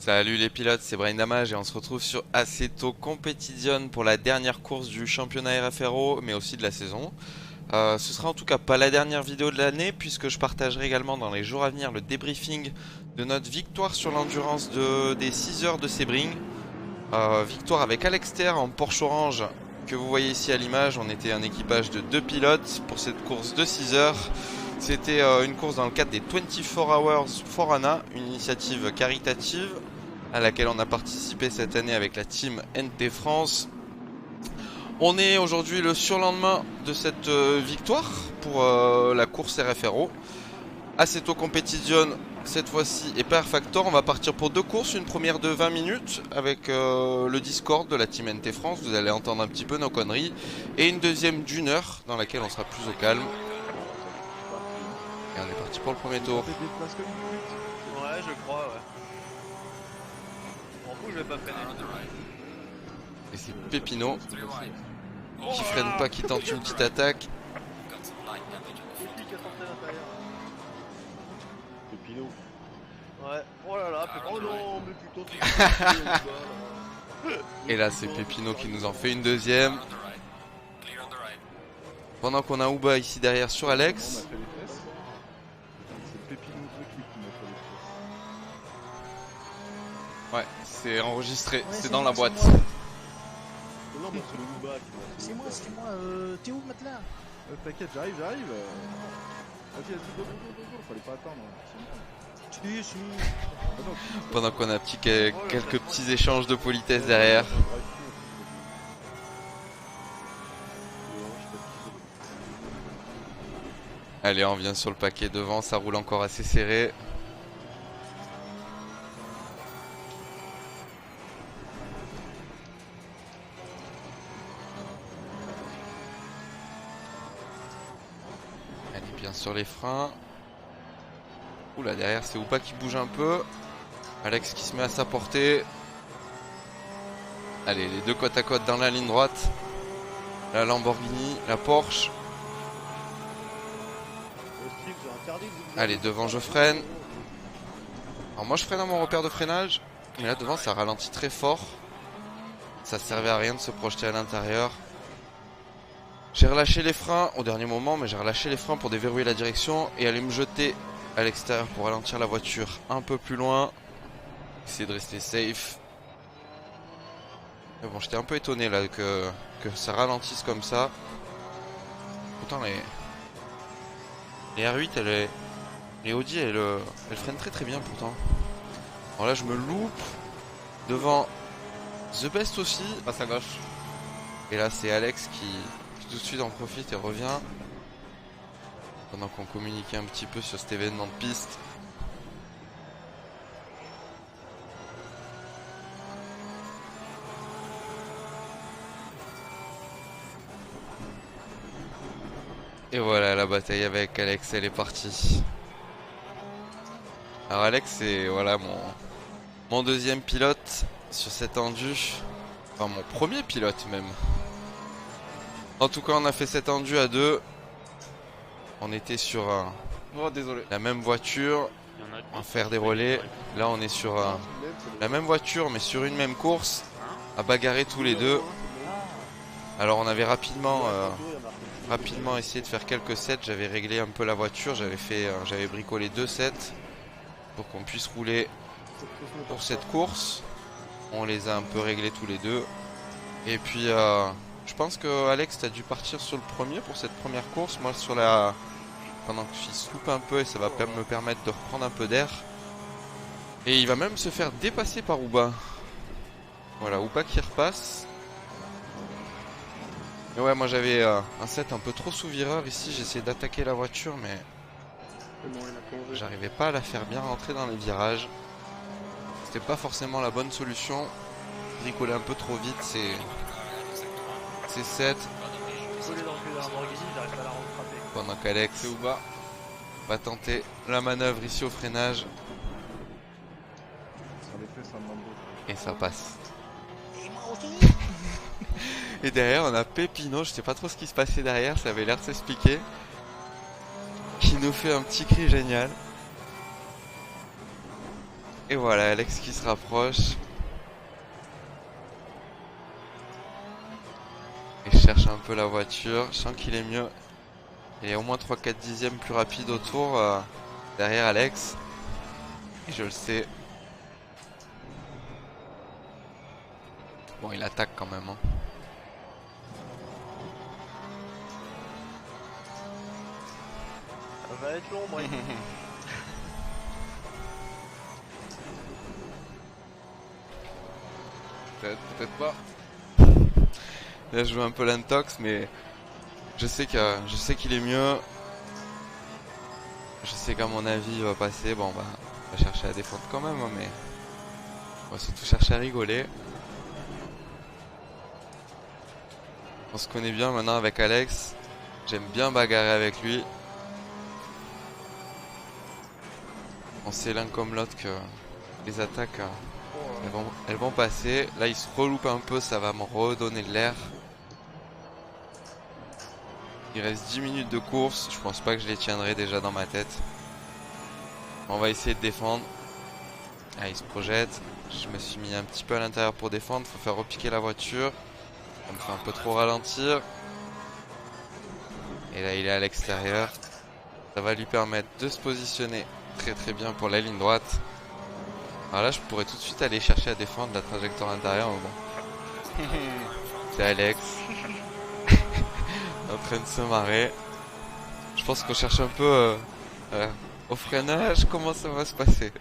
Salut les pilotes, c'est Brain Damage et on se retrouve sur Assetto Competizione pour la dernière course du championnat RFRO mais aussi de la saison. Ce sera en tout cas pas la dernière vidéo de l'année puisque je partagerai également dans les jours à venir le débriefing de notre victoire sur l'endurance des 6 heures de Sebring. Victoire avec Alex Terre en Porsche Orange que vous voyez ici à l'image. On était un équipage de 2 pilotes pour cette course de 6 heures. C'était une course dans le cadre des 24 Hours for Anna, une initiative caritative à laquelle on a participé cette année avec la team NT France. On est aujourd'hui le surlendemain de cette victoire pour la course RFRO. Assetto Competizione cette fois-ci et Per Factor. On va partir pour 2 courses, une première de 20 minutes avec le Discord de la team NT France. Vous allez entendre un petit peu nos conneries. Et une deuxième d'1 heure dans laquelle on sera plus au calme. Et on est parti pour le premier tour. Ouais, je crois, ouais. En coup, je vais pas freiner. Et c'est Pépino qui freine pas, qui tente une petite attaque. Pépino. Ouais, oh là là, Pépino. Oh non, mais putain, Et là c'est Pépino qui nous en fait une deuxième. Pendant qu'on a Uba ici derrière sur Alex. On a fait les fesses. C'est Pépino qui m'a fait les fesses. Ouais, c'est enregistré, Ouais, c'est dans la boîte. Non, bah c'est le Luba qui m'a fait C'est les moi, fesses. c'est moi, t'es où Matelas? T'inquiète, j'arrive. Vas-y, go, fallait pas attendre. C'est bon. Si. Ah non, Pendant qu'on a quelques petits échanges de politesse derrière. Allez, on vient sur le paquet devant, ça roule encore assez serré. Elle est bien sur les freins. Oula, derrière c'est Upa qui bouge un peu. Alex qui se met à sa portée. Allez, les deux côte à côte dans la ligne droite. La Lamborghini, la Porsche. Allez, devant je freine. Alors moi je freine à mon repère de freinage. Mais là devant ça ralentit très fort. Ça servait à rien de se projeter à l'intérieur. J'ai relâché les freins au dernier moment, mais j'ai relâché les freins pour déverrouiller la direction et aller me jeter à l'extérieur pour ralentir la voiture un peu plus loin. Essayer de rester safe. Mais bon, j'étais un peu étonné là que ça ralentisse comme ça. Pourtant les R8, les Audi, elles freinent très très bien pourtant. Alors là je me loupe devant The Best aussi. Passe à gauche. Et là c'est Alex qui tout de suite en profite et revient. Pendant qu'on communiquait un petit peu sur cet événement de piste. Et voilà, la bataille avec Alex, elle est partie. Alors Alex, c'est voilà mon deuxième pilote sur cet endu. Enfin mon premier pilote même. En tout cas, on a fait cet endu à 2. On était sur la même voiture. On va faire des relais. Là, on est sur la même voiture, mais sur une même course. À bagarrer tous les deux. Alors, on avait rapidement essayé de faire quelques sets. J'avais réglé un peu la voiture. J'avais bricolé 2 sets pour qu'on puisse rouler pour cette course. On les a un peu réglés tous les deux. Et puis, je pense que Alex, t'as dû partir sur le premier pour cette première course. Moi, pendant qu'il se loupe un peu, et ça va me permettre de reprendre un peu d'air. Et il va même se faire dépasser par Uba. Voilà, Uba qui repasse. Et ouais, moi j'avais un set un peu trop sous vireur ici. J'essayais d'attaquer la voiture, mais j'arrivais pas à la faire bien rentrer dans les virages. C'était pas forcément la bonne solution. Bricoler un peu trop vite, c'est 7. Pendant qu'Alex et Uba va tenter la manœuvre ici au freinage. Et ça passe. Et derrière on a Pépino, je sais pas trop ce qui se passait derrière, ça avait l'air de s'expliquer. Qui nous fait un petit cri génial. Et voilà, Alex qui se rapproche. Et cherche un peu la voiture. Je sens qu'il est mieux. Il est au moins 3-4 dixièmes plus rapide au tour derrière Alex. Et je le sais. Bon, il attaque quand même. Hein. Ça va être long, moi. Peut-être pas. Là, je veux un peu l'intox, mais je sais qu'il est mieux. Je sais qu'à mon avis, il va passer. Bon, on va chercher à défendre quand même, hein, mais on va surtout chercher à rigoler. On se connaît bien maintenant avec Alex. J'aime bien bagarrer avec lui. On sait l'un comme l'autre que les attaques, elles vont passer. Là, il se reloupe un peu, ça va me redonner de l'air. Il reste 10 minutes de course. Je pense pas que je les tiendrai déjà dans ma tête. On va essayer de défendre. Ah, il se projette. Je me suis mis un petit peu à l'intérieur pour défendre. Faut faire repiquer la voiture. Ça me fait un peu trop ralentir. Et là, il est à l'extérieur. Ça va lui permettre de se positionner très très bien pour la ligne droite. Alors là, je pourrais tout de suite aller chercher à défendre la trajectoire intérieure. Mais bon. C'est Alex. En train de se marrer. Je pense qu'on cherche un peu au freinage. Comment ça va se passer?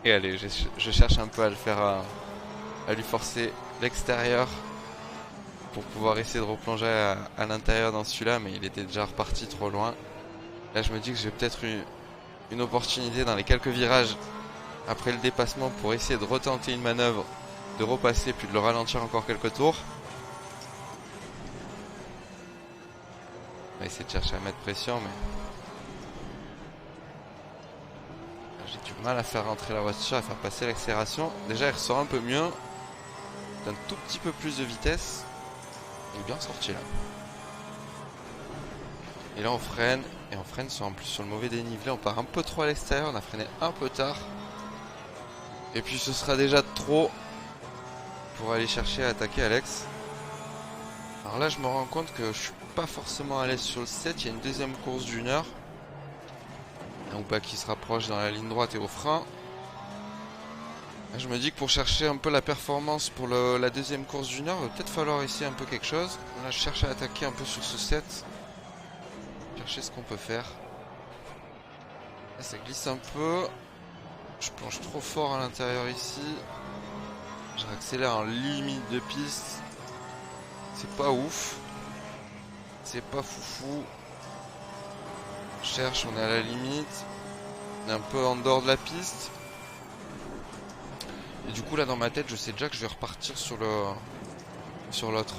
Et allez, je cherche un peu à le faire, à lui forcer l'extérieur pour pouvoir essayer de replonger à l'intérieur dans celui-là, mais il était déjà reparti trop loin. Là, je me dis que j'ai peut-être eu une opportunité dans les quelques virages après le dépassement pour essayer de retenter une manœuvre, de repasser puis de le ralentir encore quelques tours. On va essayer de chercher à mettre pression, mais j'ai du mal à faire rentrer la voiture, à faire passer l'accélération. Déjà, elle ressort un peu mieux. Un tout petit peu plus de vitesse. Il est bien sorti là. Et là on freine. Et on freine en plus sur le mauvais dénivelé. On part un peu trop à l'extérieur. On a freiné un peu tard. Et puis ce sera déjà trop pour aller chercher à attaquer Alex. Alors là je me rends compte que je suis pas forcément à l'aise sur le 7. Il y a une deuxième course d'une heure. Donc pas qui se rapproche dans la ligne droite et au frein. Je me dis que pour chercher un peu la performance pour la deuxième course d'une heure, il va peut-être falloir essayer un peu quelque chose. Là, je cherche à attaquer un peu sur ce set. Chercher ce qu'on peut faire. Là, ça glisse un peu. Je plonge trop fort à l'intérieur ici. Je réaccélère en limite de piste. C'est pas ouf. C'est pas foufou. Je cherche, on est à la limite. On est un peu en dehors de la piste. Et du coup là dans ma tête je sais déjà que je vais repartir sur l'autre.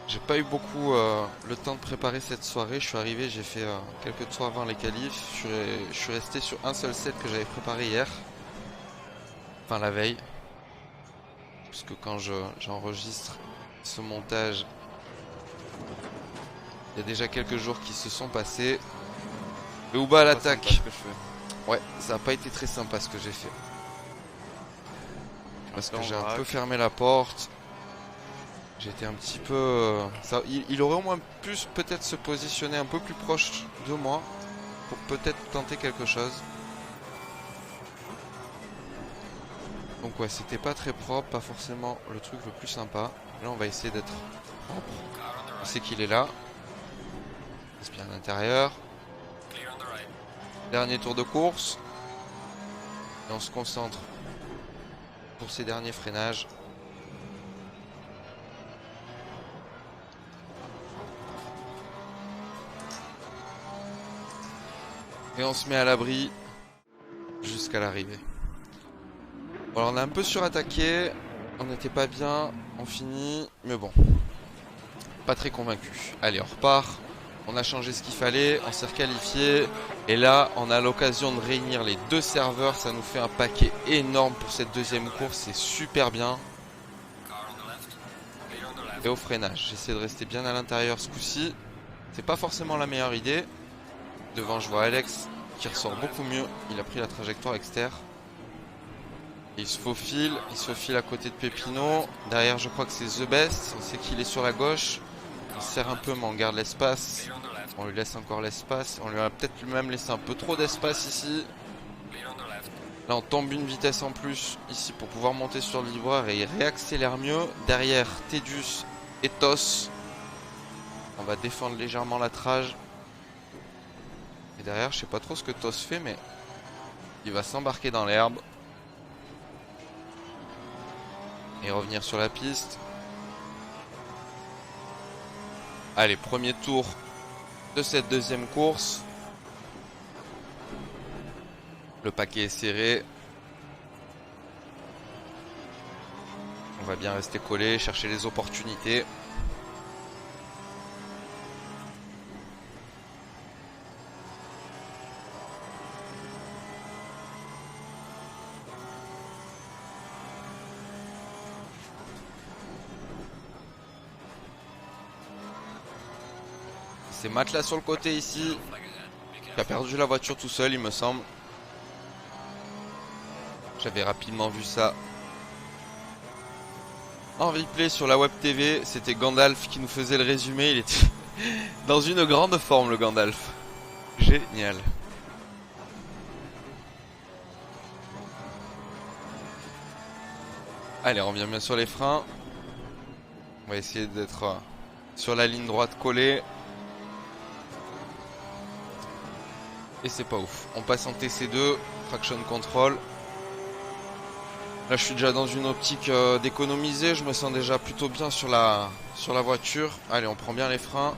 J'ai pas eu beaucoup le temps de préparer cette soirée. Je suis arrivé, j'ai fait quelques tours avant les qualifs. Je suis resté sur un seul set que j'avais préparé hier. Enfin la veille. Puisque quand j'enregistre ce montage, il y a déjà quelques jours qui se sont passés. Et Ouba à l'attaque. Ouais, ça n'a pas été très sympa ce que j'ai fait. Parce que j'ai un peu fermé la porte. J'étais un petit peu... il aurait au moins pu peut-être se positionner un peu plus proche de moi. Pour peut-être tenter quelque chose. Donc ouais, c'était pas très propre. Pas forcément le truc le plus sympa. Là on va essayer d'être propre. On sait qu'il est là. C'est bien à l'intérieur. Dernier tour de course. Et on se concentre pour ces derniers freinages. Et on se met à l'abri jusqu'à l'arrivée. Bon, alors on a un peu surattaqué. On n'était pas bien. On finit. Mais bon. Pas très convaincu. Allez, on repart. On a changé ce qu'il fallait. On s'est requalifié. Et là, on a l'occasion de réunir les deux serveurs. Ça nous fait un paquet énorme pour cette deuxième course. C'est super bien. et au freinage. J'essaie de rester bien à l'intérieur ce coup-ci. C'est pas forcément la meilleure idée. Devant, je vois Alex qui ressort beaucoup mieux. Il a pris la trajectoire externe. Il se faufile à côté de Pépino. Derrière, je crois que c'est The Best. On sait qu'il est sur la gauche. Il serre un peu, mais on garde l'espace. On lui laisse encore l'espace. On lui a peut-être lui-même laissé un peu trop d'espace ici. Là, on tombe une vitesse en plus ici pour pouvoir monter sur le livreur et il réaccélère mieux. Derrière, Tedious et Tos. On va défendre légèrement la trage. Et derrière, je sais pas trop ce que Tos fait, mais il va s'embarquer dans l'herbe. Et revenir sur la piste. Allez, premier tour de cette deuxième course. Le paquet est serré. On va bien rester collé, chercher les opportunités. C'est Matt là sur le côté ici, qui a perdu la voiture tout seul, il me semble. J'avais rapidement vu ça en replay sur la web TV. C'était Gandalf qui nous faisait le résumé. Il était dans une grande forme, le Gandalf. Génial. Allez, on revient bien sur les freins. On va essayer d'être sur la ligne droite collée. Et c'est pas ouf. On passe en TC2, traction control. Là je suis déjà dans une optique d'économiser. Je me sens déjà plutôt bien sur la voiture. Allez, on prend bien les freins.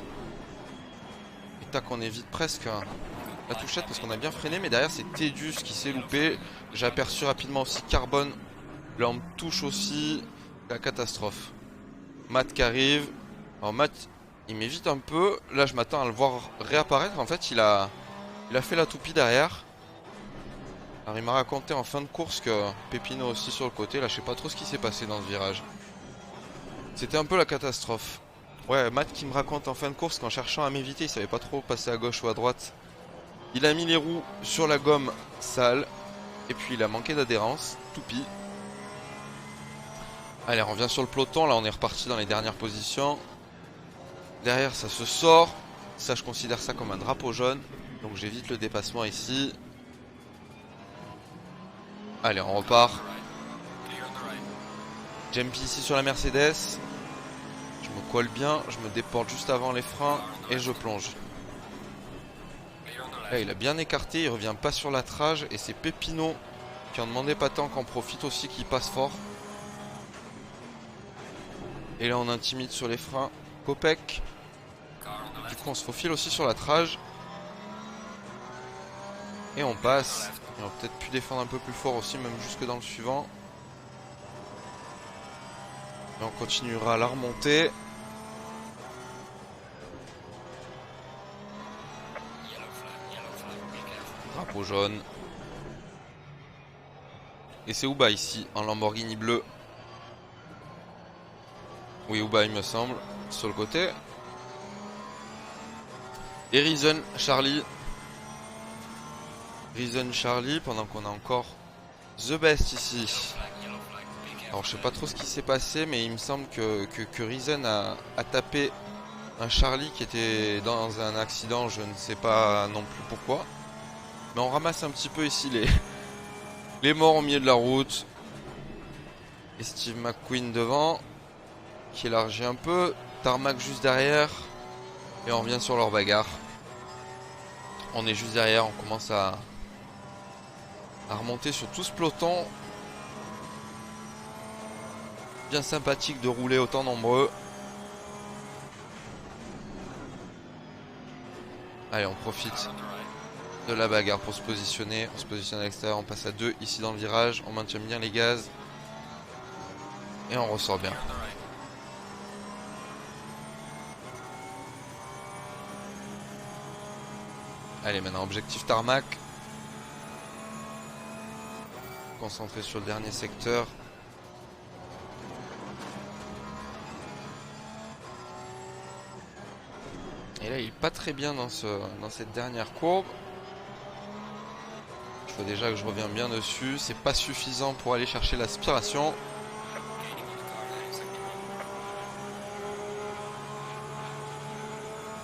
Et tac, on évite presque la touchette parce qu'on a bien freiné. Mais derrière c'est Tedious qui s'est loupé. J'ai aperçu rapidement aussi Carbone. Là on me touche aussi. La catastrophe. Matt qui arrive. Alors Matt il m'évite un peu. Là je m'attends à le voir réapparaître. En fait il a fait la toupie derrière. Alors il m'a raconté en fin de course que Pépino aussi sur le côté. Là je sais pas trop ce qui s'est passé dans ce virage. C'était un peu la catastrophe. Ouais, Matt qui me raconte en fin de course qu'en cherchant à m'éviter, il savait pas trop passer à gauche ou à droite. Il a mis les roues sur la gomme sale. Et puis il a manqué d'adhérence. Toupie. Allez, on revient sur le peloton. Là on est reparti dans les dernières positions. Derrière ça se sort. Ça je considère ça comme un drapeau jaune. Donc j'évite le dépassement ici. Allez, on repart. Jumpy ici sur la Mercedes. Je me colle bien, je me déporte juste avant les freins et je plonge. Là, il a bien écarté, il revient pas sur la trage. Et c'est Pépino qui en demandait pas tant qu'on profite aussi, qui passe fort. Et là on intimide sur les freins Kopek. Du coup on se faufile aussi sur la trage. Et on passe. Et on va peut-être pu défendre un peu plus fort aussi, même jusque dans le suivant. Et on continuera à la remontée. Drapeau jaune. Et c'est Uba ici, en Lamborghini bleu. Oui, Uba il me semble, sur le côté. Et Reason, Charlie. Reason Charlie, pendant qu'on a encore The Best ici. Alors je sais pas trop ce qui s'est passé, mais il me semble que Reason a tapé un Charlie qui était dans un accident, je ne sais pas non plus pourquoi. Mais on ramasse un petit peu ici les morts au milieu de la route. Et Steve McQueen devant, qui élargit un peu. Tarmac juste derrière. Et on revient sur leur bagarre. On est juste derrière, on commence à remonter sur tout ce peloton. Bien sympathique de rouler autant nombreux. Allez, on profite de la bagarre pour se positionner. On se positionne à l'extérieur, on passe à 2 ici dans le virage. On maintient bien les gaz. Et on ressort bien. Allez, maintenant objectif tarmac. Concentré sur le dernier secteur. là il est pas très bien dans cette dernière courbe. Je vois déjà que je reviens bien dessus. C'est pas suffisant pour aller chercher l'aspiration.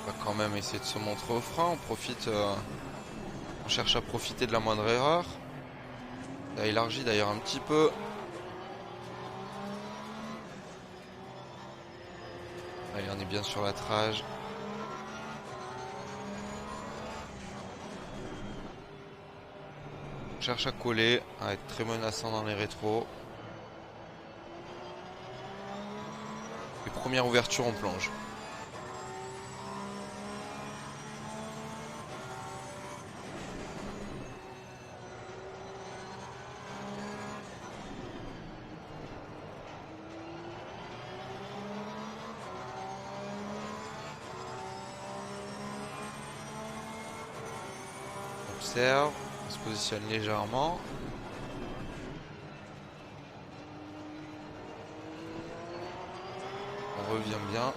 On va quand même essayer de se montrer au frein. On profite, on cherche à profiter de la moindre erreur. Ça élargit d'ailleurs un petit peu. Allez, on est bien sur la trage. On cherche à coller, à être très menaçant dans les rétros. Et première ouverture, on plonge. Observe, on se positionne légèrement. On revient bien.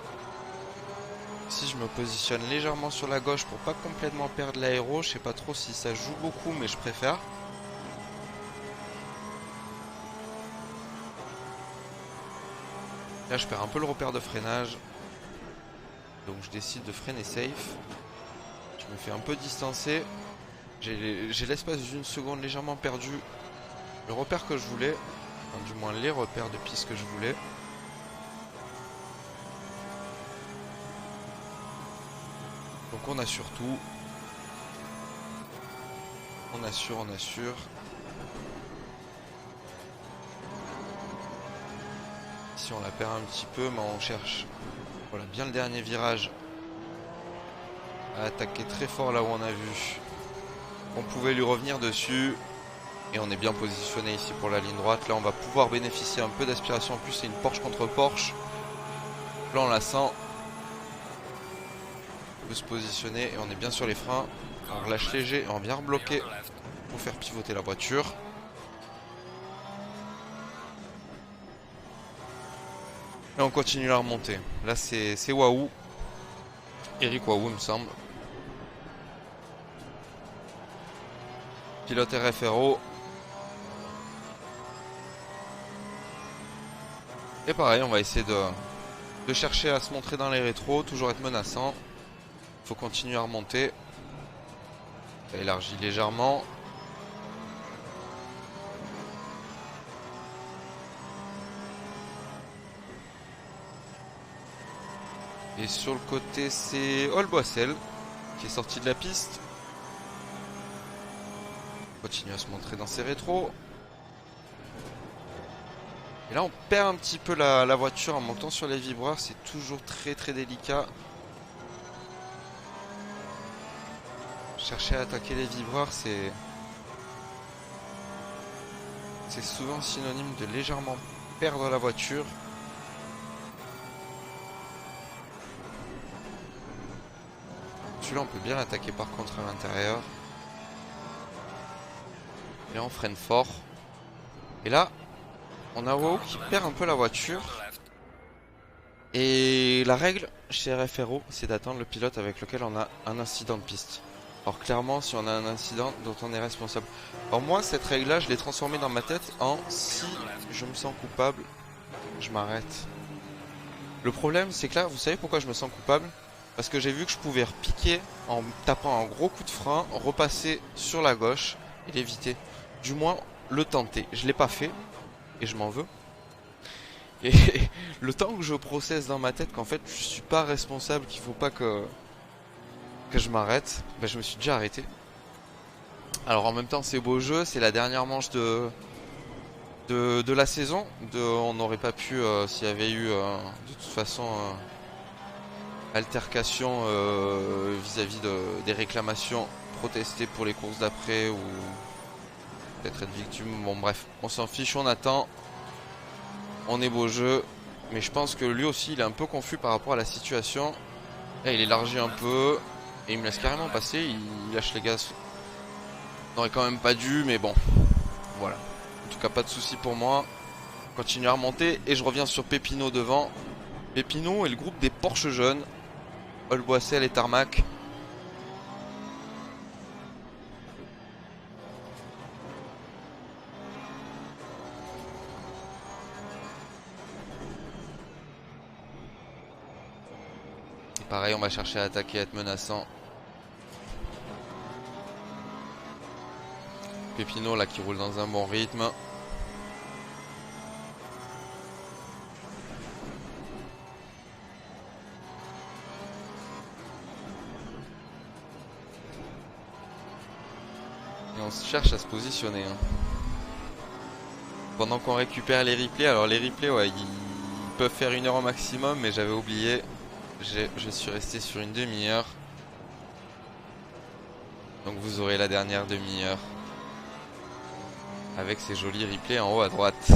Si je me positionne légèrement sur la gauche pour pas complètement perdre l'aéro, je sais pas trop si ça joue beaucoup, mais je préfère. Là je perds un peu le repère de freinage, donc je décide de freiner safe. Je me fais un peu distancer. J'ai l'espace d'une seconde légèrement perdu le repère que je voulais, enfin, du moins les repères de piste que je voulais. Donc on assure tout. On assure, on assure. Ici on la perd un petit peu, mais on cherche, voilà, bien le dernier virage à attaquer très fort là où on a vu on pouvait lui revenir dessus. Et on est bien positionné ici pour la ligne droite. Là on va pouvoir bénéficier un peu d'aspiration. En plus c'est une Porsche contre Porsche. Là on la sent. On peut se positionner et on est bien sur les freins. On relâche léger et on vient rebloquer pour faire pivoter la voiture. Et on continue la remontée. Là c'est Waouh. Eric Waouh il me semble. Pilote RFRO. Et pareil, on va essayer de chercher à se montrer dans les rétros, toujours être menaçant. Il faut continuer à remonter. Ça élargit légèrement. Et sur le côté, c'est Olboissel qui est sorti de la piste. Continue à se montrer dans ses rétros. Et là on perd un petit peu la voiture en montant sur les vibreurs. C'est toujours très délicat. Chercher à attaquer les vibreurs, c'est souvent synonyme de légèrement perdre la voiture. Celui-là on peut bien l'attaquer par contre à l'intérieur. Et on freine fort. Et là, on a Waouh qui perd un peu la voiture. Et la règle chez RFRO, c'est d'attendre le pilote avec lequel on a un incident de piste. Alors clairement, si on a un incident dont on est responsable. Alors moi, cette règle-là, je l'ai transformée dans ma tête en si je me sens coupable, je m'arrête. Le problème, c'est que là, vous savez pourquoi je me sens coupable? Parce que j'ai vu que je pouvais repiquer en tapant un gros coup de frein, repasser sur la gauche et l'éviter. Du moins, le tenter. Je l'ai pas fait et je m'en veux. Et le temps que je processe dans ma tête qu'en fait je suis pas responsable, qu'il faut pas que je m'arrête, ben, je me suis déjà arrêté. Alors en même temps c'est beau jeu, c'est la dernière manche de la saison. On n'aurait pas pu, s'il y avait eu de toute façon altercation vis-à-vis des réclamations, protester pour les courses d'après ou peut-être être victime. Bon bref, on s'en fiche, on attend. On est beau jeu. Mais je pense que lui aussi il est un peu confus par rapport à la situation. Là il élargit un peu. Et il me laisse carrément passer. Il lâche les gaz. On aurait quand même pas dû, mais bon. Voilà. En tout cas pas de souci pour moi. Continue à remonter. Et je reviens sur Pépino devant. Pépino et le groupe des Porsche jeunes. Olboissel et Tarmac. Et pareil, on va chercher à attaquer, à être menaçant. Pépino là qui roule dans un bon rythme. Et on cherche à se positionner. Pendant qu'on récupère les replays. Alors les replays, ouais, ils peuvent faire 1 heure au maximum, mais j'avais oublié. Je suis resté sur une demi-heure. Donc vous aurez la dernière demi-heure. Avec ces jolis replays en haut à droite.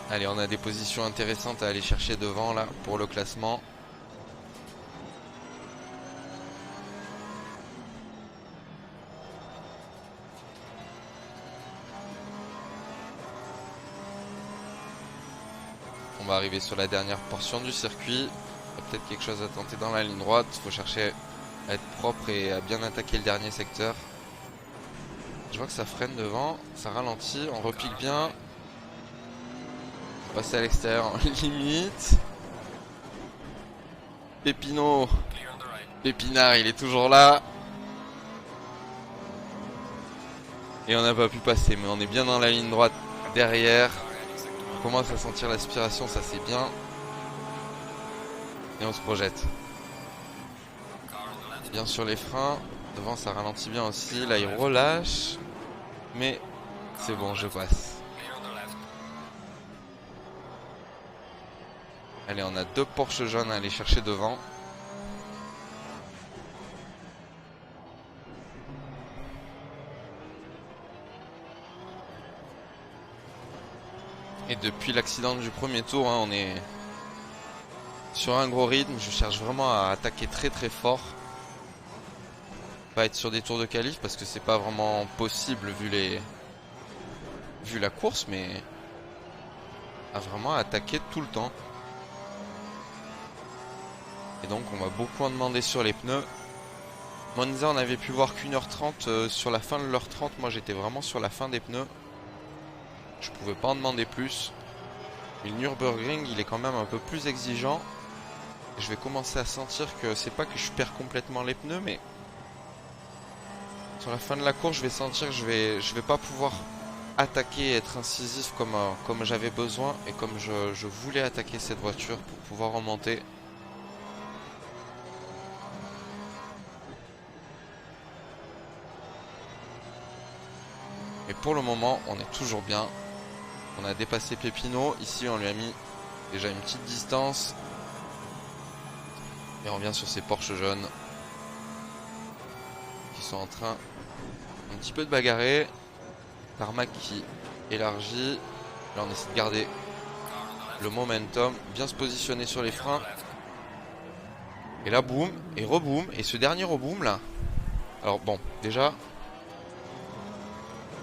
Allez, on a des positions intéressantes à aller chercher devant là pour le classement. On va arriver sur la dernière portion du circuit. Il y a peut-être quelque chose à tenter dans la ligne droite. Il faut chercher à être propre et à bien attaquer le dernier secteur. Je vois que ça freine devant, ça ralentit, on repique bien. On va passer à l'extérieur en limite. Pépino, Pépinard, il est toujours là. Et on n'a pas pu passer, mais on est bien dans la ligne droite derrière. On commence à sentir l'aspiration, ça c'est bien. Et on se projette. Bien sur les freins. Devant ça ralentit bien aussi. Là il relâche. Mais c'est bon, je passe. Allez, on a 2 Porsche jaunes à aller chercher devant. Et depuis l'accident du premier tour, on est sur un gros rythme. Je cherche vraiment à attaquer très très fort. Pas être sur des tours de qualif parce que c'est pas vraiment possible vu la course, mais à vraiment attaquer tout le temps. Et donc on va beaucoup en demander sur les pneus. Monza, on avait pu voir qu'1h30 sur la fin de l'heure 30. Moi j'étais vraiment sur la fin des pneus. Je pouvais pas en demander plus. Et le Nürburgring il est quand même un peu plus exigeant. Et je vais commencer à sentir que c'est pas que je perds complètement les pneus, mais sur la fin de la course je vais sentir que je vais pas pouvoir attaquer et être incisif comme j'avais besoin et comme je voulais attaquer cette voiture pour pouvoir remonter. Et pour le moment on est toujours bien. On a dépassé Pépino. Ici on lui a mis déjà une petite distance. Et on revient sur ces Porsche jaunes qui sont en train un petit peu de bagarrer. Tarmac qui élargit. Là on essaie de garder le momentum, bien se positionner sur les freins. Et là boum, et reboom. Et ce dernier reboom là. Alors bon, déjà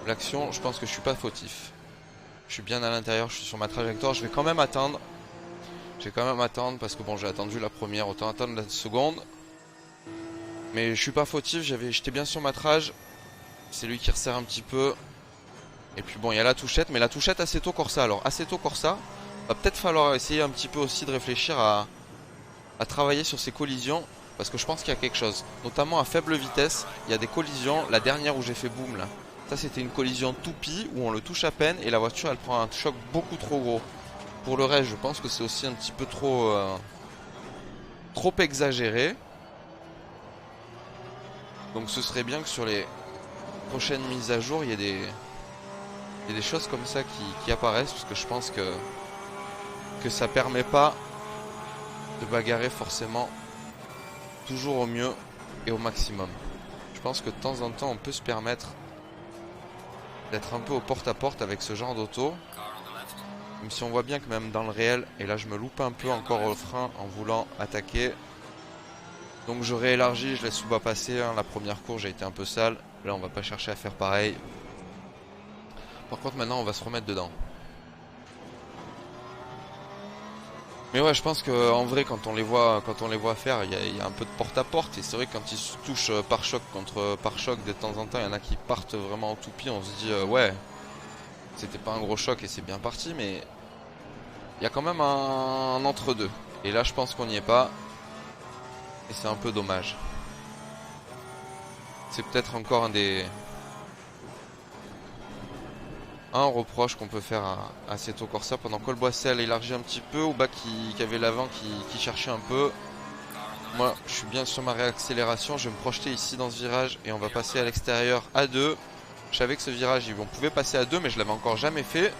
l'action, je pense que je suis pas fautif. Je suis bien à l'intérieur, je suis sur ma trajectoire. Je vais quand même attendre. Je vais quand même attendre parce que bon, j'ai attendu la première, autant attendre la seconde. Mais je suis pas fautif, j'étais bien sur ma trage. C'est lui qui resserre un petit peu. Et puis bon, il y a la touchette, mais la touchette Assetto Corsa. Alors Assetto Corsa, va peut-être falloir essayer un petit peu aussi de réfléchir à travailler sur ces collisions. Parce que je pense qu'il y a quelque chose. Notamment à faible vitesse, il y a des collisions. La dernière où j'ai fait boum là. Ça c'était une collision toupie où on le touche à peine et la voiture elle prend un choc beaucoup trop gros. Pour le reste je pense que c'est aussi un petit peu trop exagéré. Donc ce serait bien que sur les prochaines mises à jour il y ait des choses comme ça qui apparaissent. Parce que je pense que ça permet pas de bagarrer forcément toujours au mieux et au maximum. Je pense que de temps en temps on peut se permettre d'être un peu au porte-à-porte avec ce genre d'auto. Même si on voit bien que même dans le réel, et là je me loupe un peu encore au frein en voulant attaquer. Donc je réélargis, je laisse Souba passer. La première course j'ai été un peu sale. Là on va pas chercher à faire pareil. Par contre maintenant on va se remettre dedans. Mais ouais, je pense que en vrai quand on les voit faire, il y a un peu de porte-à-porte. Et c'est vrai que quand ils se touchent pare-choc contre pare-choc, de temps en temps il y en a qui partent vraiment en toupie. On se dit ouais, c'était pas un gros choc et c'est bien parti. Mais il y a quand même un entre-deux. Et là je pense qu'on n'y est pas. Et c'est un peu dommage. C'est peut-être encore un reproche qu'on peut faire à Assetto Corsa pendant qu'Olboissel élargit un petit peu, ou bas qui avait l'avant qui cherchait un peu. Moi je suis bien sur ma réaccélération, je vais me projeter ici dans ce virage et on va passer à l'extérieur à 2. Je savais que ce virage on pouvait passer à 2 mais je l'avais encore jamais fait.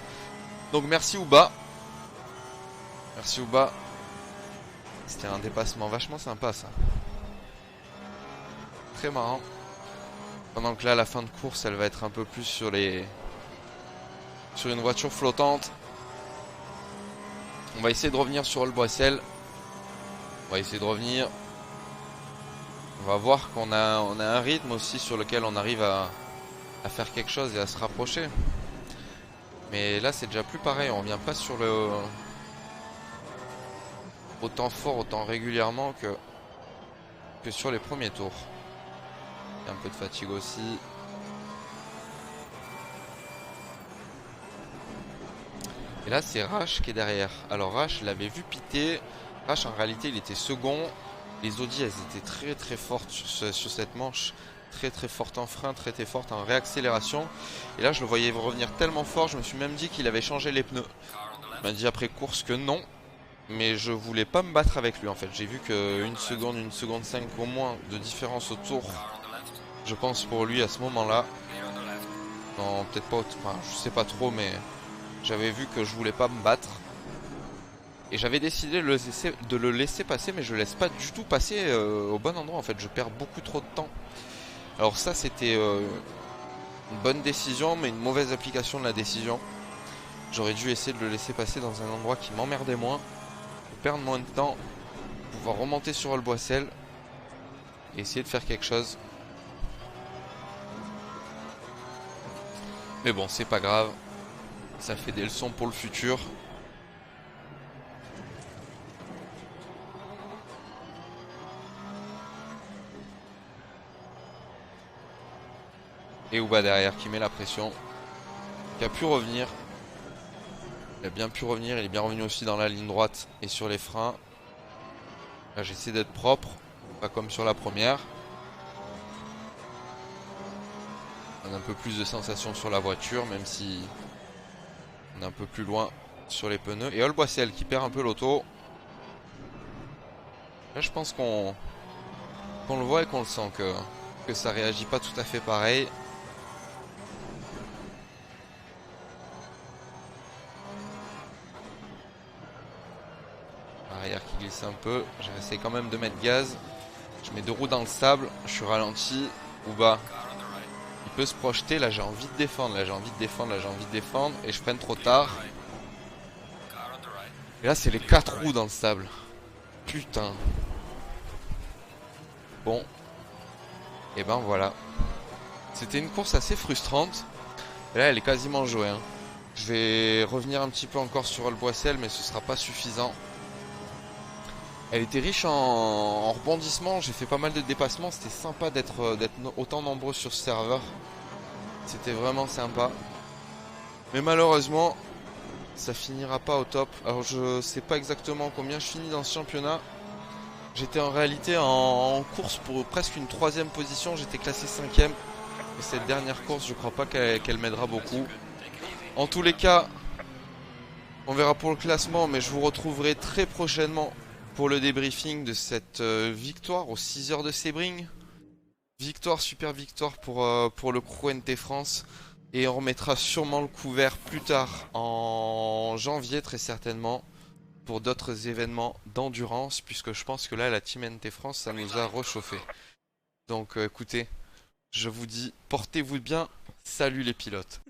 Donc merci Ouba. Merci Ouba. C'était un dépassement vachement sympa ça. Très marrant. Pendant que là la fin de course elle va être un peu plus sur une voiture flottante. On va essayer de revenir sur Olboissel. On va essayer de revenir. On va voir qu'on a un rythme aussi sur lequel on arrive à faire quelque chose et à se rapprocher. Mais là c'est déjà plus pareil, on revient pas sur le autant fort, autant régulièrement que sur les premiers tours. Il y a un peu de fatigue aussi. Et là c'est Rash qui est derrière. Alors Rash, je l'avais vu piter. Rash en réalité il était second. Les Audi elles étaient très très fortes sur cette manche. Très très forte en frein, très très forte en réaccélération. Et là je le voyais revenir tellement fort, je me suis même dit qu'il avait changé les pneus. Il m'a dit après course que non. Mais je voulais pas me battre avec lui en fait. J'ai vu que 1 seconde 5 au moins de différence au tour. Je pense pour lui à ce moment là. Non peut-être pas, enfin, je sais pas trop mais j'avais vu que je voulais pas me battre. Et j'avais décidé de le laisser passer, mais je le laisse pas du tout passer au bon endroit en fait. Je perds beaucoup trop de temps. Alors ça c'était une bonne décision, mais une mauvaise application de la décision. J'aurais dû essayer de le laisser passer dans un endroit qui m'emmerdait moins, perdre moins de temps, pouvoir remonter sur Olboissel et essayer de faire quelque chose. Mais bon, c'est pas grave. Ça fait des leçons pour le futur. Et Ouba derrière qui met la pression. Qui a pu revenir. Il a bien pu revenir. Il est bien revenu aussi dans la ligne droite et sur les freins. Là j'essaie d'être propre. Pas comme sur la première. On a un peu plus de sensation sur la voiture. Même si on est un peu plus loin sur les pneus. Et Olboissel qui perd un peu l'auto. Là je pense qu'on le voit et qu'on le sent que ça réagit pas tout à fait pareil. Arrière qui glisse un peu. J'essaie quand même de mettre gaz. Je mets 2 roues dans le sable. Je suis ralenti. Ou bas. Il peut se projeter. Là j'ai envie de défendre. Là j'ai envie de défendre. Là j'ai envie de défendre. Et je freine trop tard. Et là c'est les 4 roues dans le sable. Putain. Bon. Et ben voilà. C'était une course assez frustrante. Et là elle est quasiment jouée. Hein. Je vais revenir un petit peu encore sur Olboissel, mais ce sera pas suffisant. Elle était riche en rebondissements, j'ai fait pas mal de dépassements, c'était sympa d'être autant nombreux sur ce serveur. C'était vraiment sympa. Mais malheureusement, ça finira pas au top. Alors je sais pas exactement combien je finis dans ce championnat. J'étais en réalité en course pour presque une 3ème position, j'étais classé 5ème. Et cette dernière course, je crois pas qu'elle m'aidera beaucoup. En tous les cas, on verra pour le classement, mais je vous retrouverai très prochainement pour le débriefing de cette victoire aux 6 heures de Sebring. Victoire, super victoire pour le Crew NT France. Et on remettra sûrement le couvert plus tard en janvier très certainement pour d'autres événements d'endurance, puisque je pense que là la Team NT France ça nous a réchauffé. Donc écoutez, je vous dis portez-vous bien, salut les pilotes.